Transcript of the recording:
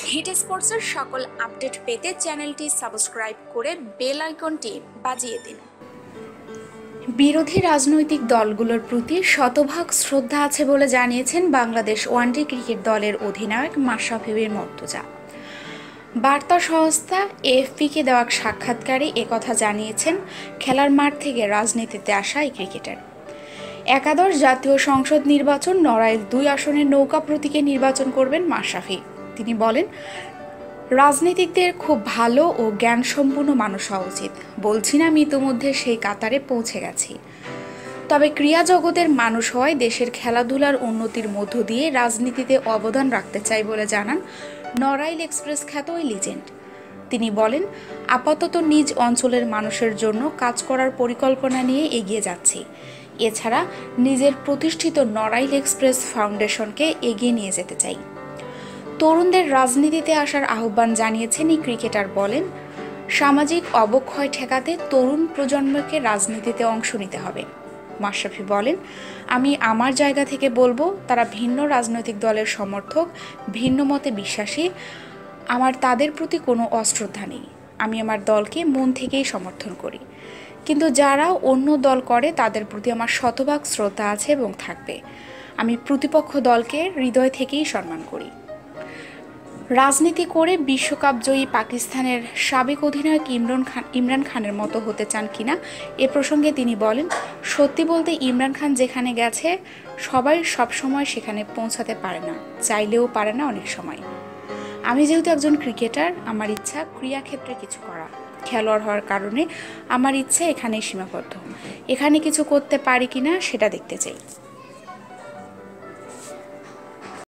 Hit স্পোর্টসের সকল update পেতে চ্যানেলটি সাবস্ক্রাইব করে বেল আইকনটি বাজিয়ে দিন। বিরোধী রাজনৈতিক দলগুলোর প্রতি শতভাগ শ্রদ্ধা আছে বলে জানিয়েছেন বাংলাদেশ ওয়ানডে ক্রিকেট দলের অধিনায়ক মাশরাফি বিন মুর্তজা। বার্তা সংস্থা এএফপিকে দেওয়া সাক্ষাৎকারে একথা জানিয়েছেন খেলার মাঠ থেকে রাজনীতিতে আসা এই ক্রিকেটার। একাদশ জাতীয় সংসদ নির্বাচন নড়াইল 2 আসনের নৌকা প্রতীকে নির্বাচন করবেন মাশরাফি। তিনি বলেন, রাজনীতিকদের খুব ভালো ও জ্ঞানসম্পন্ন মানুষ হওয়া উচিত। বলছি না আমি ইতিমধ্যে সেই কাতারে পৌঁছে গেছি, তবে ক্রীড়া জগতের মানুষ হওয়ায় দেশের খেলাধুলার উন্নতির মধ্য দিয়ে রাজনীতিতে অবদান রাখতে চাই বলে জানান নড়াইল এক্সপ্রেস খ্যাত ওই লিজেন্ড। তিনি বলেন, আপাতত নিজ অঞ্চলের মানুষের জন্য কাজ করার পরিকল্পনা নিয়ে এগিয়ে যাচ্ছি। এছাড়া নিজের প্রতিষ্ঠিত নড়াইল এক্সপ্রেস ফাউন্ডেশনকে এগিয়ে নিয়ে যেতে চাই। তরুণদের রাজনীতিতে আসার আহ্বান জানিয়েছেন এই ক্রিকেটার। বলেন, সামাজিক অবক্ষয় ঠেকাতে তরুণ প্রজন্মকে রাজনীতিতে অংশ নিতে হবে। মাশরাফি বলেন, আমি আমার জায়গা থেকে বলবো, তারা ভিন্ন রাজনৈতিক দলের সমর্থক, ভিন্ন মতে বিশ্বাসী, আমার তাদের প্রতি কোনো অশ্রদ্ধা নেই। আমি আমার দলকে মন থেকেই সমর্থন করি, কিন্তু যারা অন্য দল করে তাদের প্রতি আমার শতভাগ শ্রদ্ধা আছে এবং থাকবে। আমি প্রতিপক্ষ দলকে হৃদয় থেকেই সম্মান করি। রাজনীতি করে বিশ্বকাপ জয়ী পাকিস্তানের সাবেক অধিনায়ক ইমরান খানের মতো হতে চান কিনা এ প্রসঙ্গে তিনি বলেন, সত্যি বলতে ইমরান খান যেখানে গেছে সবাই সবসময় সেখানে পৌঁছাতে পারে না, চাইলেও পারে না অনেক সময়। আমি যেহেতু একজন ক্রিকেটার, আমার ইচ্ছা ক্রীড়াক্ষেত্রে কিছু করা। খেলোয়াড় হওয়ার কারণে আমার ইচ্ছা এখানেই সীমাবদ্ধ। এখানে কিছু করতে পারি কিনা সেটা দেখতে চাই।